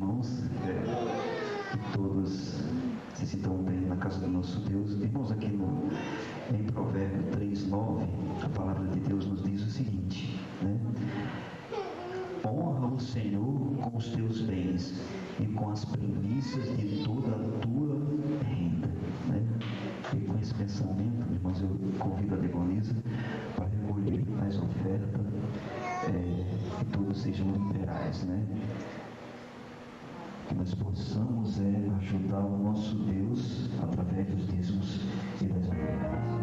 irmãos, que todos se sintam bem na casa do nosso Deus. Irmãos, aqui em Provérbio 3:9, a palavra de Deus nos diz o seguinte, né? Honra o Senhor com os teus bens e com as primícias de toda a tua renda, né? E com esse pensamento, irmãos, eu convido a Degonisa para recolher as ofertas, que todos sejam liberais, né? Que nós possamos ajudar o nosso Deus através dos dízimos e das ofertas.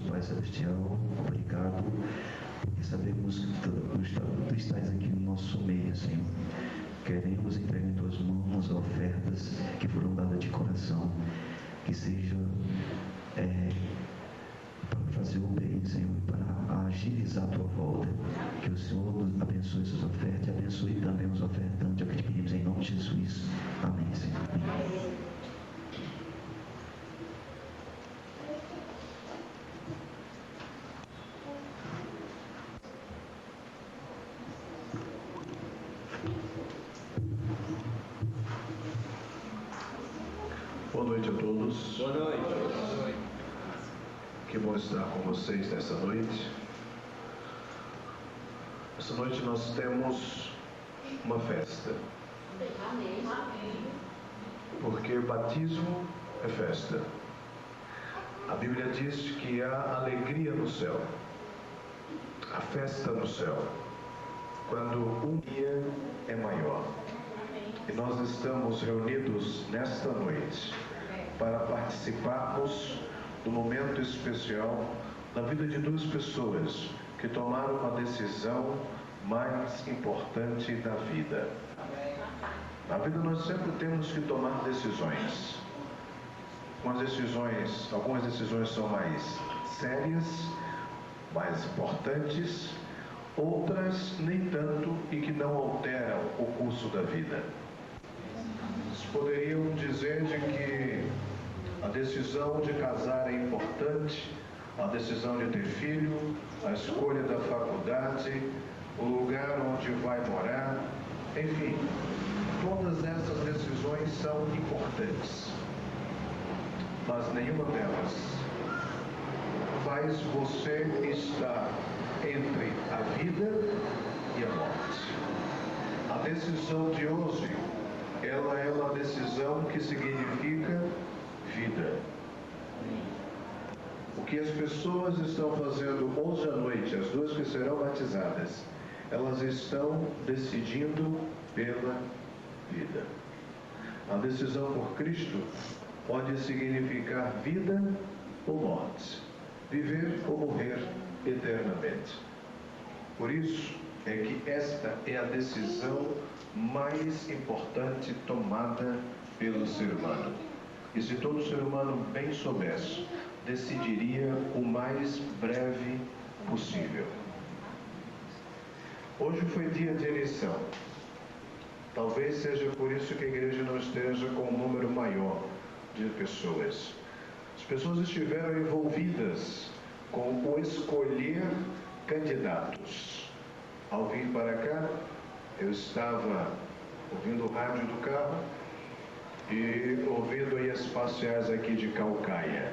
Pai Celestial, obrigado, porque sabemos que Tu estás aqui no nosso meio, Senhor. Queremos entregar em Tuas mãos as ofertas que foram dadas de coração, que seja para fazer o bem, Senhor, para agilizar a Tua volta. Que o Senhor nos abençoe essas ofertas e abençoe também os ofertantes, é o que te pedimos em nome de Jesus. Amém, Senhor. Amém. Boa noite a todos. Boa noite. Que bom estar com vocês nessa noite. Essa noite nós temos uma festa. Porque batismo é festa. A Bíblia diz que há alegria no céu, a festa no céu, quando um dia é maior. E nós estamos reunidos nesta noite para participarmos do momento especial na vida de duas pessoas que tomaram uma decisão mais importante da vida. Na vida nós sempre temos que tomar decisões. Algumas decisões são mais sérias, mais importantes, outras nem tanto e que não alteram o curso da vida. Poderiam dizer de que a decisão de casar é importante, a decisão de ter filho, a escolha da faculdade, o lugar onde vai morar, enfim, todas essas decisões são importantes, mas nenhuma delas faz você estar entre a vida e a morte. A decisão de hoje, ela é uma decisão que significa vida. O que as pessoas estão fazendo hoje à noite, as duas que serão batizadas, elas estão decidindo pela vida. A decisão por Cristo pode significar vida ou morte, viver ou morrer eternamente. Por isso é que esta é a decisão mais importante tomada pelo ser humano. E se todo ser humano bem soubesse, decidiria o mais breve possível. Hoje foi dia de eleição. Talvez seja por isso que a igreja não esteja com um número maior de pessoas. As pessoas estiveram envolvidas com o escolher candidatos. Ao vir para cá, eu estava ouvindo o rádio do carro e ouvindo aí as parciais aqui de Caucaia.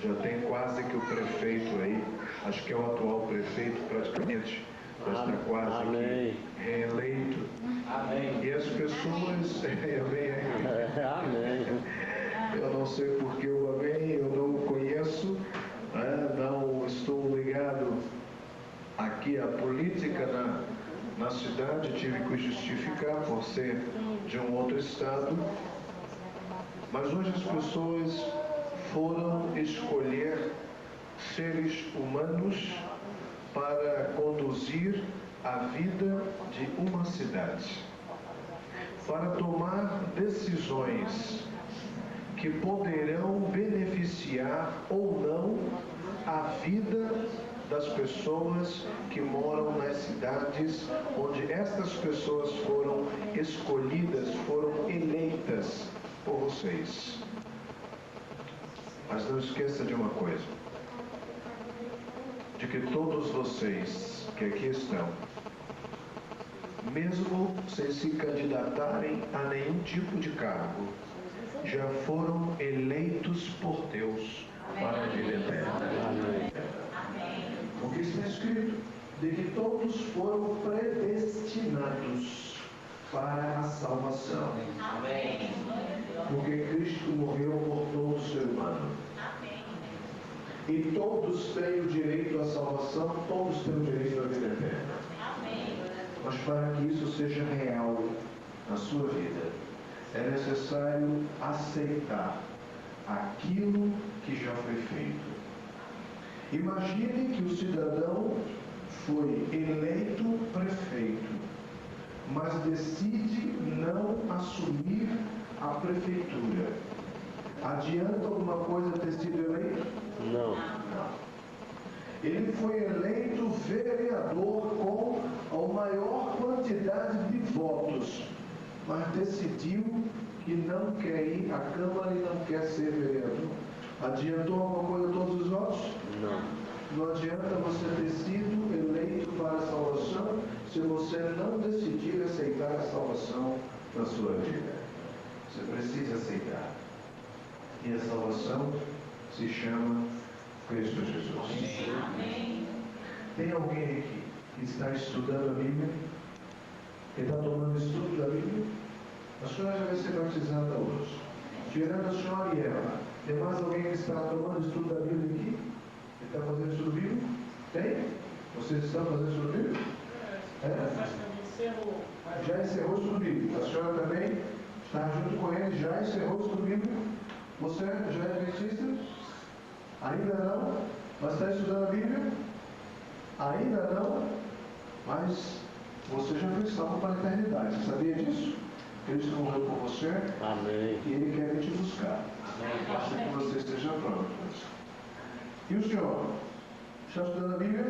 Já tem quase que o prefeito aí, acho que é o atual prefeito praticamente, já está quase aqui reeleito. Amém. E as pessoas... Amém. Amém. Eu não sei porque o amém, eu não o conheço, não estou ligado aqui à política na cidade, tive que justificar por ser de um outro estado, mas hoje as pessoas foram escolher seres humanos para conduzir a vida de uma cidade, para tomar decisões que poderão beneficiar ou não a vida das pessoas que moram nas cidades onde estas pessoas foram escolhidas, foram eleitas por vocês. Mas não esqueça de uma coisa, de que todos vocês que aqui estão, mesmo sem se candidatarem a nenhum tipo de cargo, já foram eleitos por Deus para a vida eterna. Porque está escrito de que todos foram predestinados para a salvação. Porque Cristo morreu por todo ser humano. E todos têm o direito à salvação, todos têm o direito à vida eterna. Mas para que isso seja real na sua vida, é necessário aceitar aquilo que já foi feito. Imagine que o cidadão foi eleito prefeito, mas decide não assumir a prefeitura. Adianta alguma coisa ter sido eleito? Não. Ele foi eleito vereador com a maior quantidade de votos, mas decidiu que não quer ir à Câmara e não quer ser vereador. Adiantou alguma coisa todos os votos? Não. Não adianta você ter sido eleito para a salvação se você não decidir aceitar a salvação na sua vida. Você precisa aceitar. E a salvação se chama Cristo Jesus. Amém. Tem alguém aqui que está estudando a Bíblia? Que está tomando estudo da Bíblia? A senhora já vai ser batizada hoje. Tirando a senhora e ela, tem mais alguém que está tomando estudo da Bíblia aqui? Que está fazendo estudo bíblico? Tem? Vocês estão fazendo estudo bíblico? Já encerrou o estudo bíblico. A senhora também está junto com ele, já encerrou o estudo bíblico. Você já é adventista? Ainda não? Mas está estudando a Bíblia? Ainda não? Mas você já foi salvo para a eternidade. Você sabia disso? Cristo morreu por você. Amém. E Ele quer vir te buscar. Basta que você esteja pronto. E o senhor? Está estudando a Bíblia?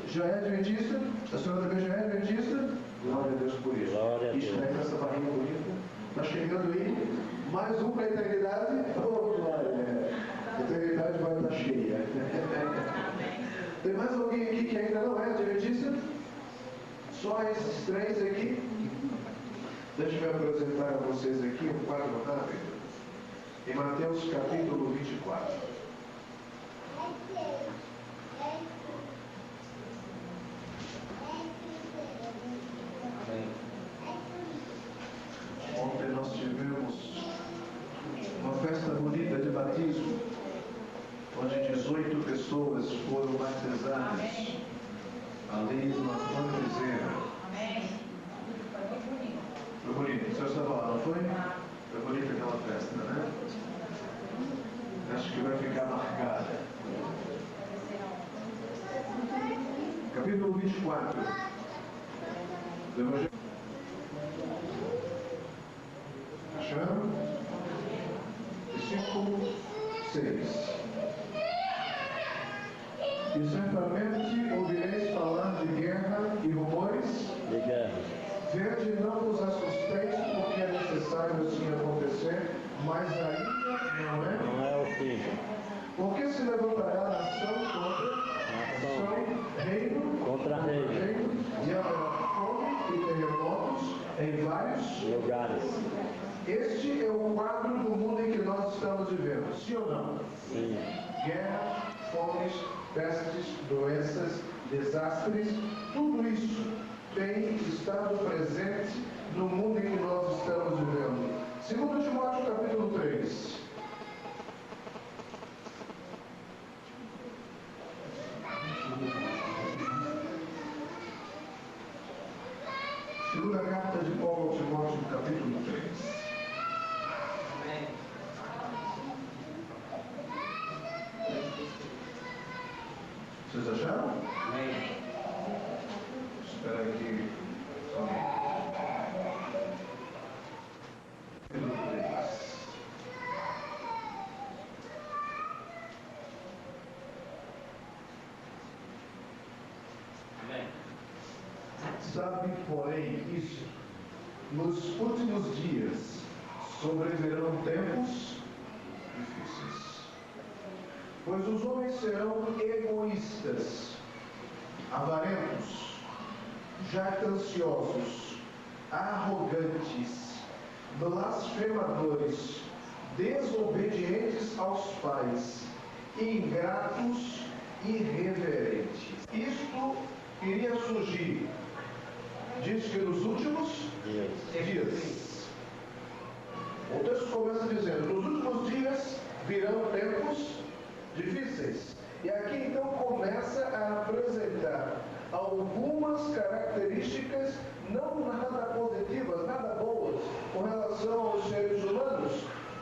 Já é adventista? A senhora também já é adventista? Glória a Deus por isso. Glória a Deus. Está com essa barriga bonita. Está chegando aí. Mais um para a eternidade. Oh, glória. A eternidade vai estar cheia. Tem mais alguém aqui que ainda não é adventista? Só esses três aqui? Deixa eu me apresentar a vocês aqui um quadro rápido. Em Mateus capítulo 24. Ontem nós tivemos uma festa bonita de batismo, onde 18 pessoas foram batizadas ali no Antônio Bezerra. Foi bonito. O senhor estava lá, não foi? Foi bonita aquela festa, né? Acho que vai ficar marcada. Capítulo 24 do Evangelho. Acharam? Versículo 6. E certamente ouvireis falar de guerra e rumores. De guerra. Vede, não vos assusteis, porque é necessário assim acontecer, mas ainda Não é o fim. porque se levantará nação contra reino, e haverá fome e terremotos em vários lugares. Este é o quadro do mundo em que nós estamos vivendo, sim ou não? Sim. Guerra, fomes, pestes, doenças, desastres, tudo isso tem estado presente no mundo em que nós estamos vivendo. 2 Timóteo capítulo 3. acharam? Espera aí. Sabe, porém, isso, nos últimos dias sobrevirão tempos difíceis, pois os homens serão egoístas, avarentos, jactanciosos, arrogantes, blasfemadores, desobedientes aos pais, ingratos, irreverentes. Isto iria surgir, diz que nos últimos dias. O texto começa dizendo: nos últimos dias virão tempos difíceis. E aqui então começa a apresentar algumas características não nada positivas, nada boas com relação aos seres humanos,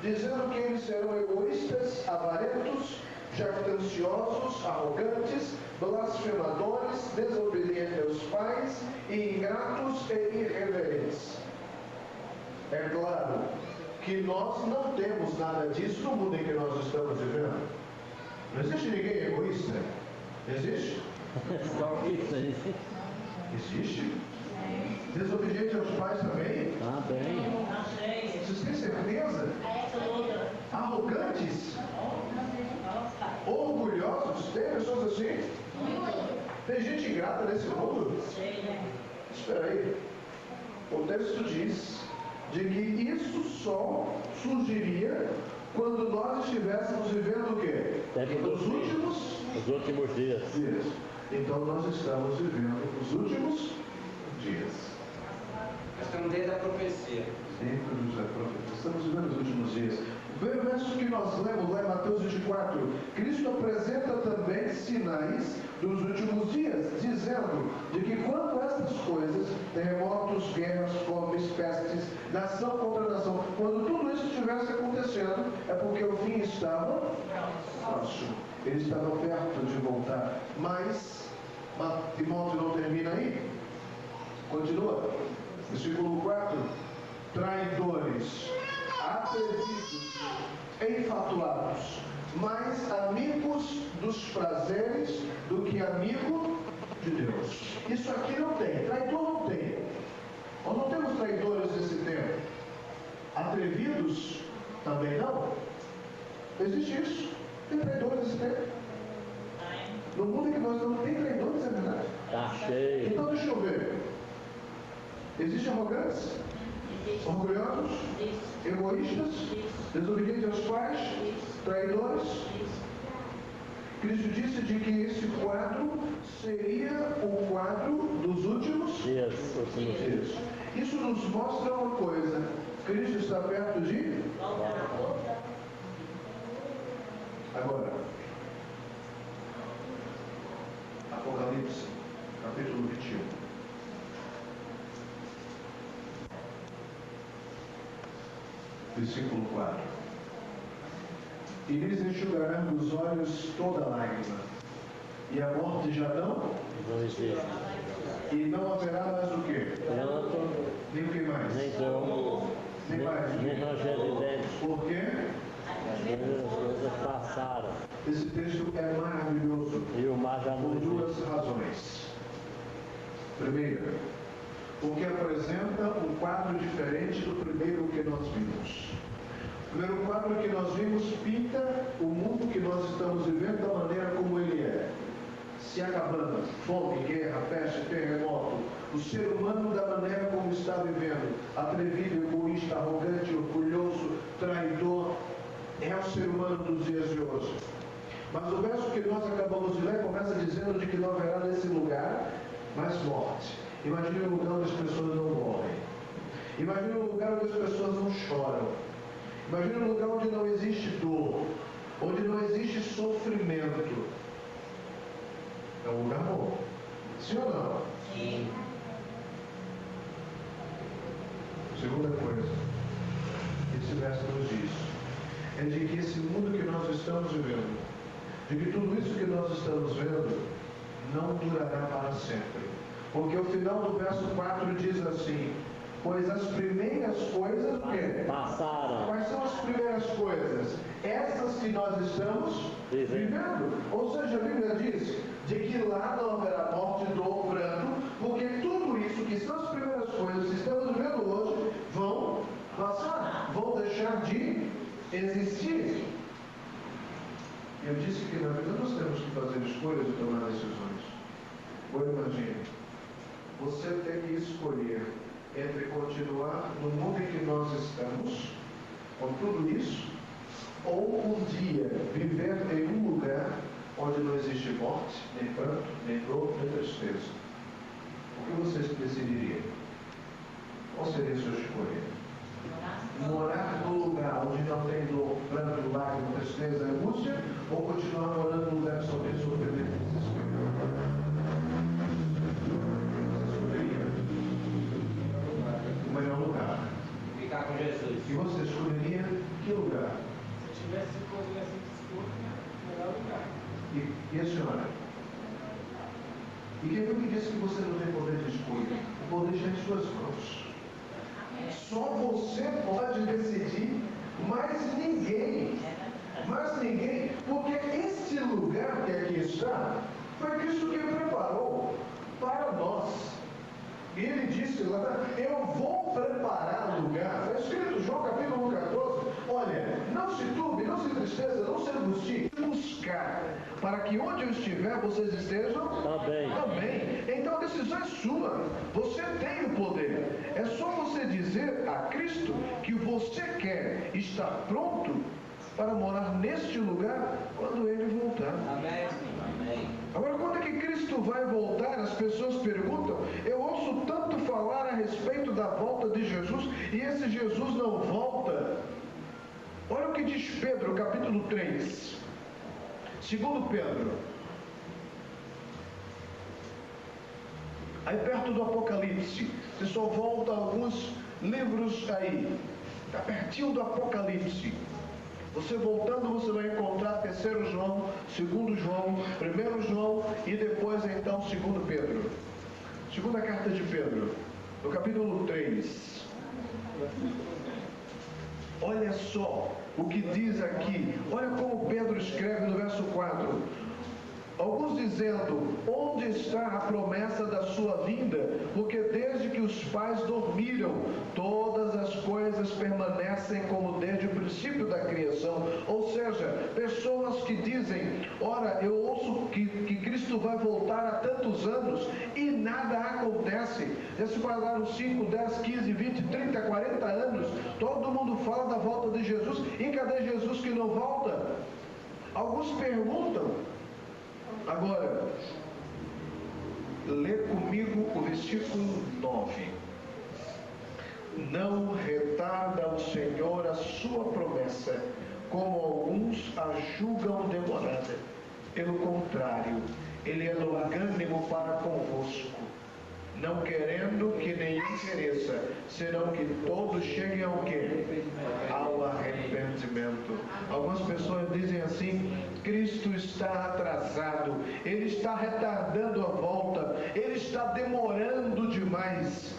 dizendo que eles serão egoístas, avarentos, jactanciosos, arrogantes, blasfemadores, desobedientes aos pais, ingratos e irreverentes. É claro que nós não temos nada disso no mundo em que nós estamos vivendo. Não existe ninguém egoísta? Existe? Existe? Desobediente aos pais também? Também. Vocês têm certeza? Arrogantes? Orgulhosos? Tem pessoas assim? Tem gente ingrata nesse mundo? Espera aí. O texto diz de que isso só surgiria quando nós estivéssemos vivendo o quê? Os últimos dias. Então nós estamos vivendo os últimos dias. Estamos dentro da profecia. Estamos vivendo os últimos dias. O verso que nós lemos lá em Mateus 24, Cristo apresenta também sinais dos últimos dias, dizendo de que quando estas coisas, terremotos, guerras, fomes, pestes, nação contra nação, quando tudo isso estivesse acontecendo, é porque o fim estava próximo. Ele estava perto de voltar. Mas Timóteo não termina aí. Continua. Versículo 4. Traidores, atrevidos, enfatuados, mais amigos dos prazeres do que amigo de Deus. Isso aqui não tem. Traidor não tem. Nós não temos traidores nesse tempo. Atrevidos também não. Existe isso. Tem traidores nesse tempo. No mundo em que nós não tem traidores, é verdade? Tá cheio. Então deixa eu ver. Existem arrogantes? Orgulhosos? Egoístas? Desobedientes aos pais? Traidores? Cristo disse de que esse quadro seria o quadro dos últimos dias. Isso nos mostra uma coisa. Cristo está perto de... Agora, Apocalipse, capítulo 21. Versículo 4. E lhes enxugará dos olhos toda lágrima, e a morte já não existe. E não haverá mais o quê? Nem o que mais? Nem dor, Nem mais. nem ranger de dentes. Por quê? As coisas passaram. Esse texto é maravilhoso. E o mar já não Por existe. duas razões. Primeira, porque apresenta um quadro diferente do primeiro que nós vimos. O primeiro quadro que nós vimos pinta o mundo que nós estamos vivendo da maneira como ele é. Se acabando, fome, guerra, peste, terremoto. O ser humano da maneira como está vivendo. Atrevido, egoísta, arrogante, orgulhoso, traidor. É o ser humano dos dias de hoje. Mas o verso que nós acabamos de ler começa dizendo de que não haverá nesse lugar mais morte. Imagine um lugar onde as pessoas não morrem. Imagine um lugar onde as pessoas não choram. Imagine um lugar onde não existe dor, onde não existe sofrimento. É um lugar bom. Sim ou não? Sim. Segunda coisa, esse verso nos diz, é de que esse mundo que nós estamos vivendo, de que tudo isso que nós estamos vendo, não durará para sempre. Porque o final do verso 4 diz assim: pois as primeiras coisas, o quê? Passaram. Quais são as primeiras coisas? Essas que nós estamos vivendo. Ou seja, a Bíblia diz de que lá não haverá morte, dor, pranto, porque tudo isso que são as primeiras coisas que estamos vivendo hoje vão passar, vão deixar de existir. Eu disse que na vida nós temos que fazer escolhas e tomar decisões. Agora imagine, você tem que escolher entre continuar no mundo em que nós estamos, com tudo isso, ou um dia viver em um lugar onde não existe morte, nem pranto, nem dor, nem tristeza. O que vocês decidiriam? Qual seria a sua escolha? Morar no lugar onde não tem dor, pranto, lágrima, tristeza, angústia, ou continuar morando num lugar que só tem sofrimento e desespero? O melhor lugar. Ficar com Jesus. E você escolheria que lugar? Se tivesse poder assim disposto, melhor lugar. E a senhora? E quem foi que disse que você não tem poder de escolha? O poder está em suas mãos. Só você pode decidir, mais ninguém. Mais ninguém. Porque esse lugar que aqui está, foi Cristo quem preparou para nós. E ele disse lá, eu vou preparar lugar. Está escrito João capítulo 14. Olha, não se turbe, não se entristeça, não se angustie. Buscar, para que onde eu estiver, vocês estejam também. Então a decisão é sua. Você tem o poder. É só você dizer a Cristo que você quer estar pronto para morar neste lugar quando ele voltar. Amém. Amém. Agora, quando é que Cristo vai voltar? As pessoas perguntam. Eu ouço tanto falar a respeito da volta de Jesus e esse Jesus não volta. Olha o que diz Pedro, capítulo 3. Segundo Pedro. Aí perto do Apocalipse. Você só volta alguns livros aí. Está pertinho do Apocalipse. Você voltando, você vai encontrar 3 João, 2 João, 1 João e depois então 2 Pedro. Segunda carta de Pedro, no capítulo 3. Olha só o que diz aqui. Olha como Pedro escreve no verso 4. Alguns dizendo, onde está a promessa da sua vinda? Porque desde que os pais dormiram, todas as coisas permanecem como desde o princípio da criação. Ou seja, pessoas que dizem, ora, eu ouço que Cristo vai voltar há tantos anos e nada acontece. Já se passaram 5, 10, 15, 20, 30, 40 anos. Todo mundo fala da volta de Jesus. E cadê Jesus que não volta? Alguns perguntam. Agora, lê comigo o versículo 9. Não retarda o Senhor a sua promessa, como alguns a julgam demorada. Pelo contrário, Ele é longânimo para convosco, não querendo que nenhum pereça, senão que todos cheguem ao quê? Ao arrependimento. Algumas pessoas dizem assim, Cristo está atrasado, Ele está retardando a volta, Ele está demorando demais.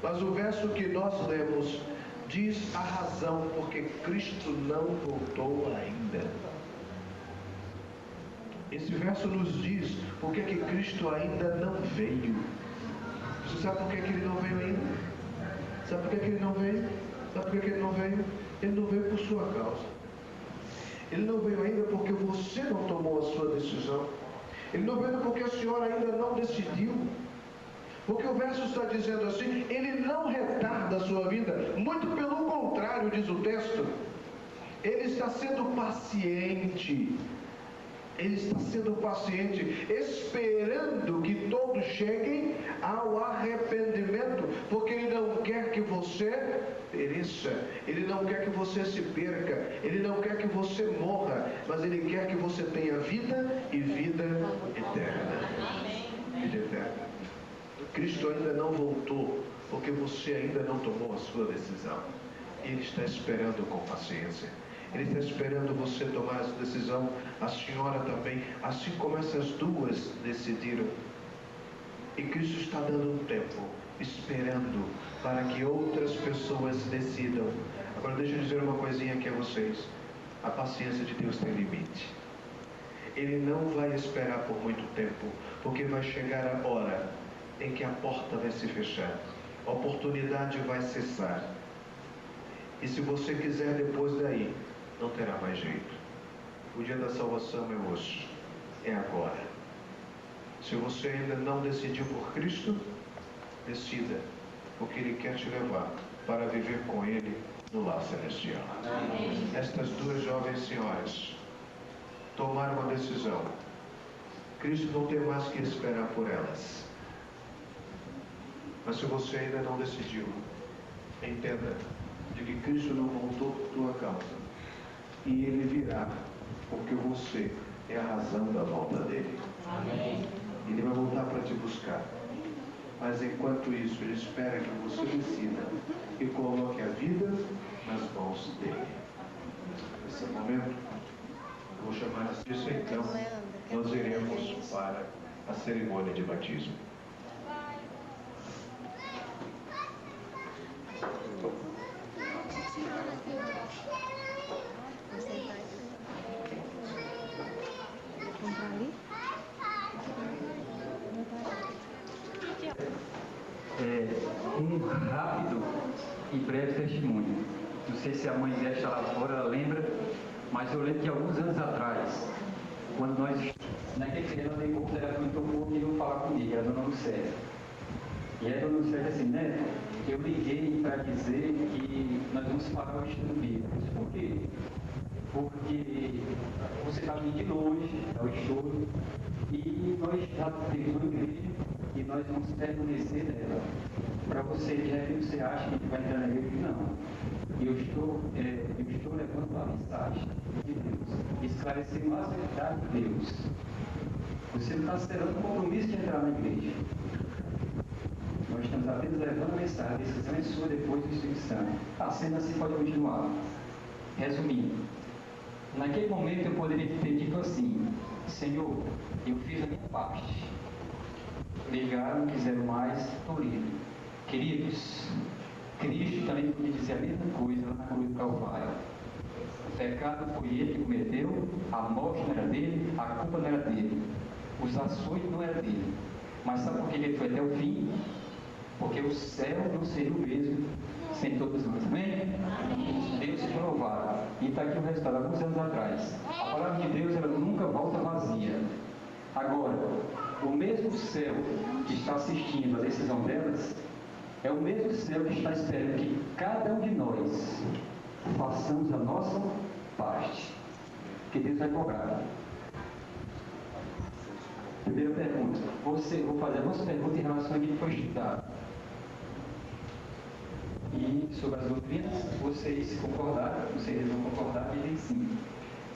Mas o verso que nós lemos diz a razão porque Cristo não voltou ainda. Esse verso nos diz porque que Cristo ainda não veio. Você sabe por que ele não veio ainda? Sabe por que ele não veio? Sabe por que ele não veio? Ele não veio por sua causa. Ele não veio ainda porque você não tomou a sua decisão. Ele não veio porque a senhora ainda não decidiu. Porque o verso está dizendo assim, ele não retarda a sua vinda. Muito pelo contrário, diz o texto. Ele está sendo paciente. Ele está sendo paciente, esperando que todos cheguem ao arrependimento, porque Ele não quer que você pereça, Ele não quer que você se perca, Ele não quer que você morra, mas Ele quer que você tenha vida e vida eterna. Vida eterna. Cristo ainda não voltou, porque você ainda não tomou a sua decisão. Ele está esperando com paciência. Ele está esperando você tomar essa decisão, a senhora também, assim como essas duas decidiram. E Cristo está dando um tempo, esperando para que outras pessoas decidam. Agora deixa eu dizer uma coisinha aqui a vocês. A paciência de Deus tem limite. Ele não vai esperar por muito tempo, porque vai chegar a hora em que a porta vai se fechar, a oportunidade vai cessar. E se você quiser depois daí, não terá mais jeito. O dia da salvação é hoje, é agora. Se você ainda não decidiu por Cristo, decida, porque Ele quer te levar para viver com Ele no lar celestial. Amém. Estas duas jovens senhoras tomaram uma decisão. Cristo não tem mais que esperar por elas. Mas se você ainda não decidiu, entenda de que Cristo não voltou por tua causa. E Ele virá, porque você é a razão da volta dEle. Amém. Ele vai voltar para te buscar. Mas enquanto isso, Ele espera que você decida e coloque a vida nas mãos dEle. Nesse momento, eu vou chamar a Cícia, então, nós iremos para a cerimônia de batismo. Um rápido e breve testemunho. Não sei se a mãe dela está lá fora, ela lembra, mas eu lembro que alguns anos atrás, quando nós, naquele dia, ela ligou o telefone, tocou e veio falar comigo, era a dona Lucélia. E a dona Lucélia disse assim, né? Eu liguei para dizer que nós vamos parar o estudo bíblico. Por quê? Porque você está vindo de longe ao estudo e nós já temos uma igreja e nós vamos permanecer nela. Para você, de repente, você acha que vai entrar na igreja? Não. Eu estou levando a mensagem de Deus, esclarecendo a verdade de Deus. Você não está esperando um compromisso de entrar na igreja. Nós estamos apenas levando a mensagem, a decisão é sua depois do Espírito Santo. A cena assim pode continuar. Resumindo, naquele momento eu poderia ter dito assim, Senhor, eu fiz a minha parte. Ligaram, não quiseram mais, estou livre. Queridos, Cristo também podia dizer a mesma coisa lá na cruz do Calvário. O pecado foi ele que cometeu, a morte não era dele, a culpa não era dele, os açoites não eram dele. Mas sabe por que ele foi até o fim? Porque o céu não seria o mesmo sem todos nós. Amém? Deus se louvado. E está aqui o resultado, alguns anos atrás. A palavra de Deus, ela nunca volta vazia. Agora, o mesmo céu que está assistindo a decisão delas, é o mesmo céu que está esperando que cada um de nós façamos a nossa parte. Que Deus vai cobrar. Primeira pergunta. Vou fazer algumas perguntas em relação a que foi estudado. E sobre as doutrinas, vocês concordaram, vocês vão concordar, dizem sim.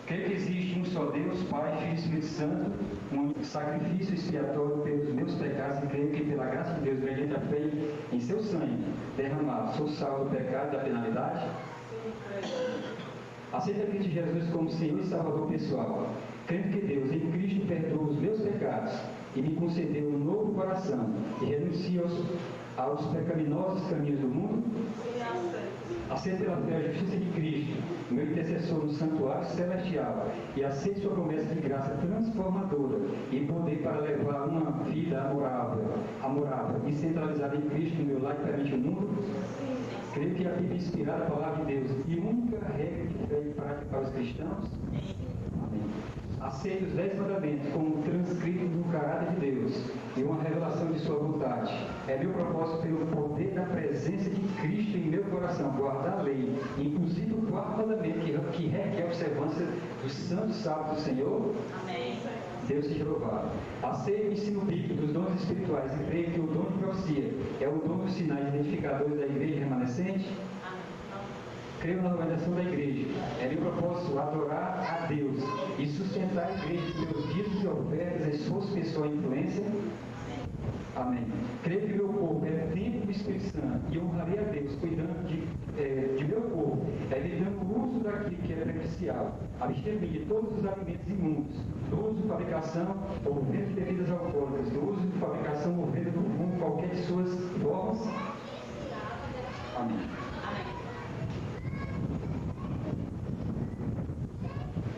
Creio que existe um só Deus, Pai, Filho e Espírito Santo, um sacrifício expiatório pelos meus pecados, e creio que pela graça de Deus, mediante a fé em seu sangue derramado, sou salvo do pecado e da penalidade. Aceita Cristo Jesus como Senhor e Salvador pessoal. Creio que Deus em Cristo perdoa os meus pecados e me concedeu um novo coração e renuncio aos pecaminosos caminhos do mundo. Aceito pela fé a justiça de Cristo, meu intercessor no santuário celestial, e aceito sua promessa de graça transformadora e poder para levar uma vida amorável e centralizada em Cristo no meu lar e perante o mundo. Creio que a Bíblia é inspirada a palavra de Deus e única regra de fé e prática para os cristãos. Amém. Aceito os 10 mandamentos como transcritos no caráter de Deus e uma revelação de sua vontade. É meu propósito pelo poder da presença de Cristo em meu coração, guardar a lei, inclusive o quarto mandamento que requer a observância dos santos sábados do Senhor. Amém. Deus seja louvado. Aceito o ensino bíblico dos dons espirituais e creio que o dom de profecia é o dom dos sinais identificadores da igreja remanescente. Creio na organização da igreja. É meu propósito adorar a Deus e sustentar a igreja pelos dízimos e ofertas, esforço pessoal e influência. Amém. Creio que meu corpo é templo do Espírito Santo e honrarei a Deus cuidando de meu corpo, evitando o uso daquilo que é prejudicial, abster-me de todos os alimentos imundos, do uso de fabricação ou venda de bebidas alcoólicas, do uso de fabricação ou venda do fumo, qualquer de suas formas. Amém.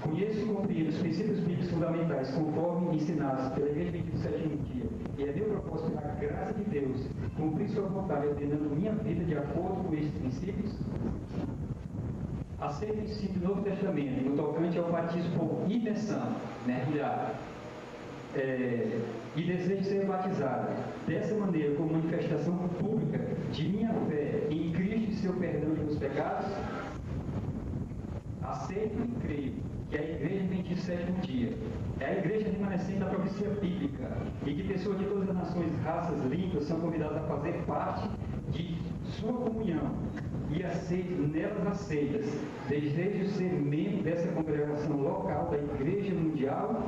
Conheço e compreendo os princípios bíblicos fundamentais, conforme ensinados pela Igreja do Sétimo Dia, e é meu propósito, pela graça de Deus, cumprir sua vontade, ordenando minha vida de acordo com estes princípios. Aceito o ensino do Novo Testamento, no tocante ao batismo por imersão, mergulhar, e desejo ser batizado. Dessa maneira, como manifestação pública de minha fé em Cristo e seu perdão de meus pecados, aceito e creio que a Igreja Adventista do Sétimo Dia é a Igreja remanescente da profecia bíblica e que pessoas de todas as nações, raças, línguas são convidadas a fazer parte de sua comunhão e nelas aceitas. Desejo ser membro dessa congregação local da Igreja Mundial.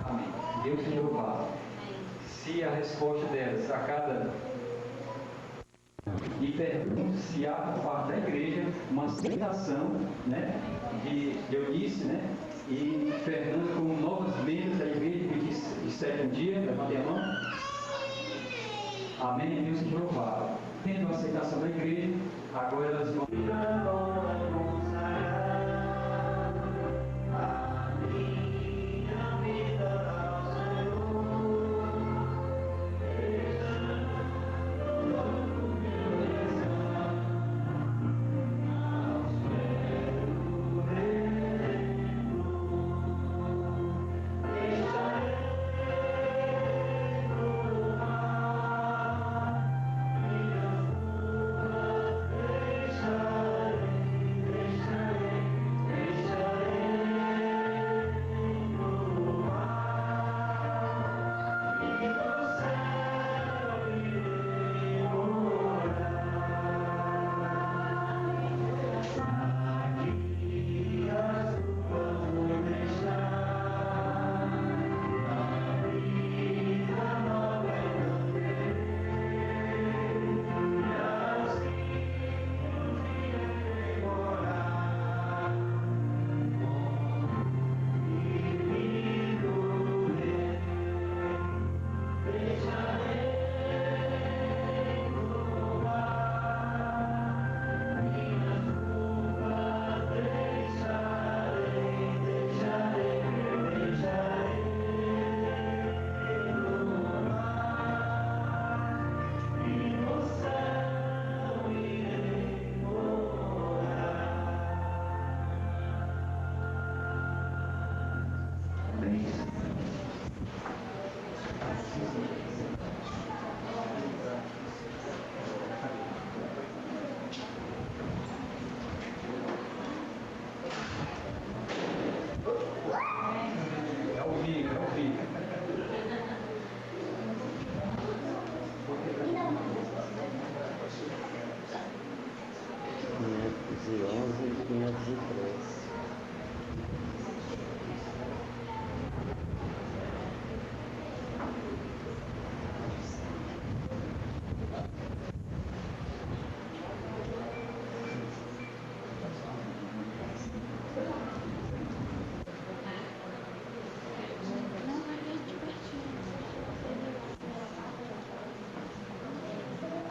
Amém. Deus seja louvado. Se a resposta delas a cada e pergunto se há por parte da igreja uma aceitação, né, de Eunice, né, e Fernando como novos membros da igreja de sétimo dia. Levantem a mão. Amém. Deus seja louvado. Tendo a aceitação da igreja, agora elas vão.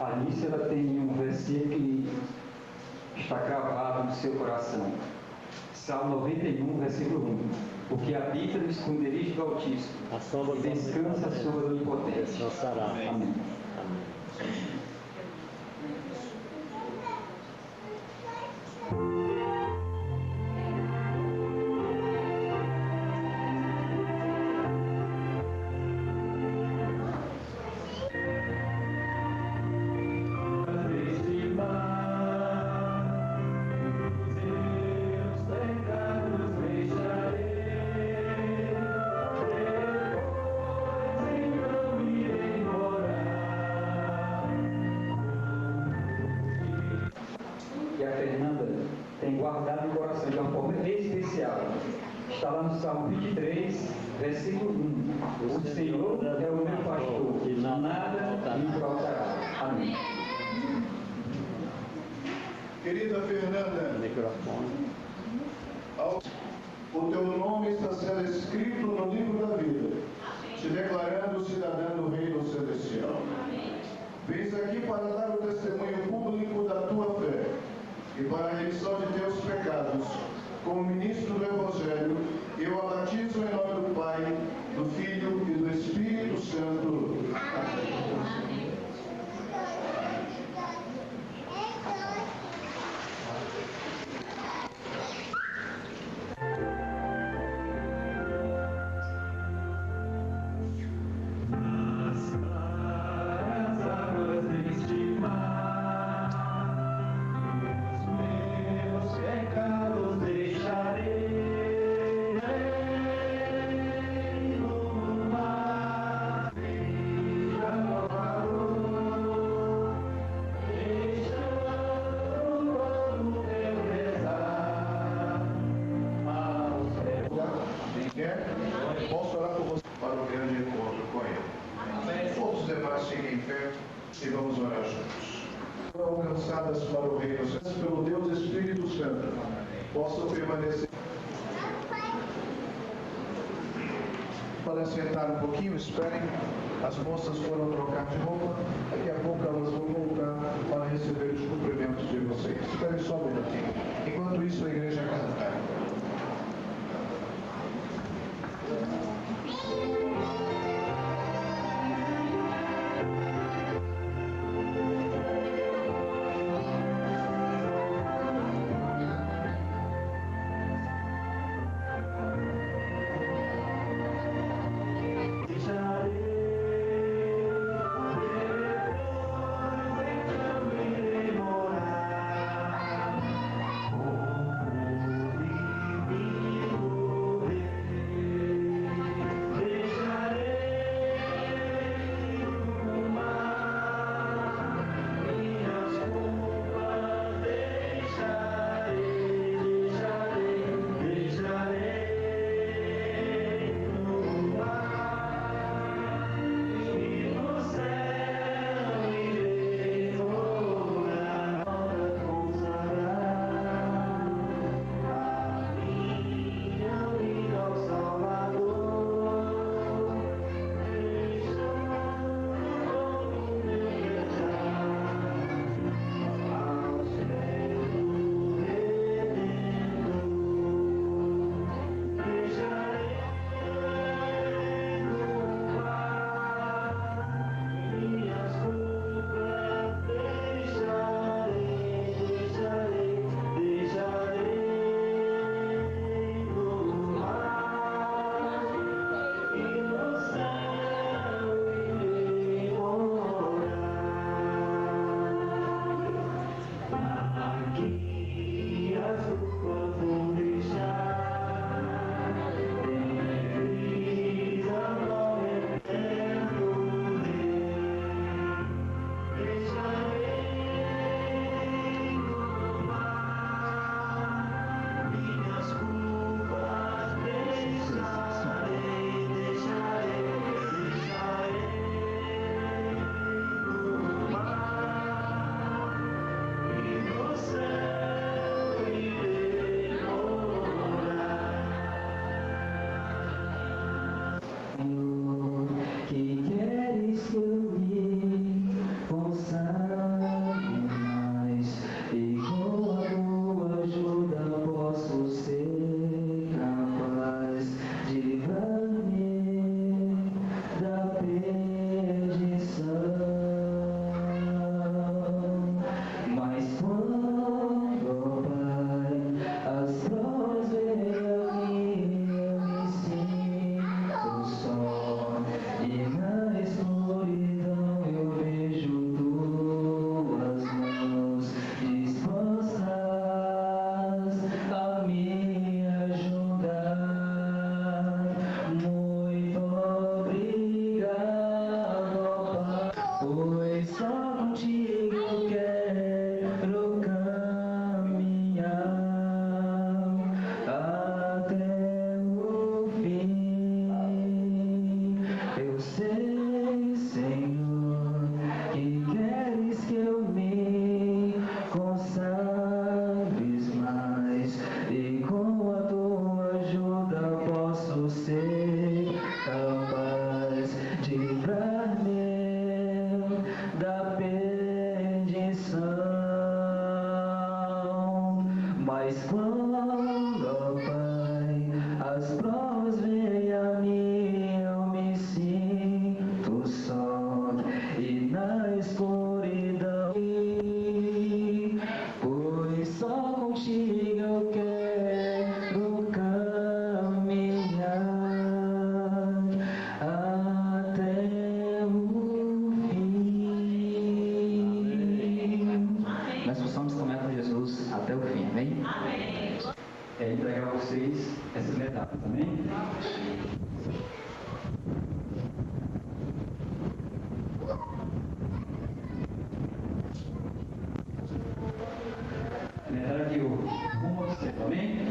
A Alice, ela tem um versículo que está cravado no seu coração. Salmo 91, versículo 1. Porque habita no esconderijo do Altíssimo, e descansa a sua onipotência. Amém. E a Fernanda tem guardado no coração de uma forma especial Está lá no Salmo 23, versículo 1. O Senhor é o meu pastor, e nada me faltará. Amém. Querida Fernanda, Microfone. o teu nome está sendo escrito no livro da vida, te declarando cidadã do reino celestial. Vens aqui para dar o testemunho público da tua fé e para a remissão de teus pecados. Como ministro do Evangelho, eu a batizo em nome do Pai, do Filho e do Espírito Santo. Amém. Posso orar por você para o grande encontro com Ele. Todos os demais fiquem em pé e vamos orar juntos. Alcançadas para o reino, pelo Deus Espírito Santo, possam permanecer. Podem sentar um pouquinho, esperem. As moças foram trocar de roupa. Daqui a pouco elas vão voltar para receber os cumprimentos de vocês. Esperem só um minutinho. Enquanto isso, a igreja cantar. entregar a vocês essas medalhas, amém? Medalha de ouro, rumo ao céu, amém?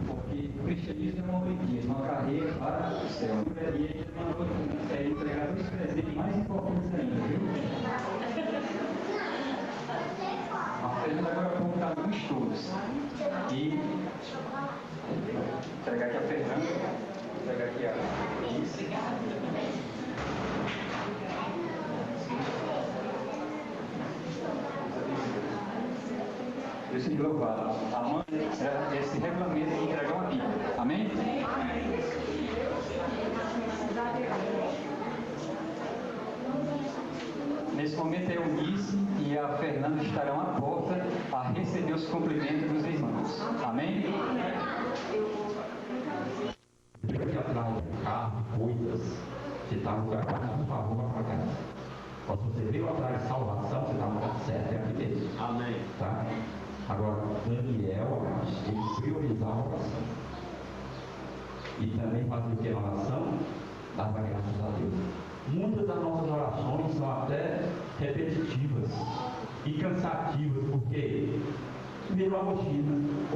Porque o cristianismo é uma olimpíada, uma carreira para o céu. E ele mandou entregar os presentes mais importantes ainda, viu? A Fernanda agora vai contar alguns todos. E entregar aqui a Fernanda, entregar aqui a Isso. Deus seja louvado. A mãe esse regulamento de entregar uma Bíblia. Amém? Nesse momento a Eunice e a Fernanda estarão à porta a receber os cumprimentos dos irmãos. Amém? Aqui atrás do carro, coisas, você está no lugar para por favor, para cá. Mas você veio atrás de salvação, você está no lugar certo, é aqui mesmo. Amém. Tá? Agora, Daniel, tem que priorizar a oração. E também fazer o que na oração? Dar graças a Deus. Muitas das nossas orações são até repetitivas e cansativas, porque virou a rotina.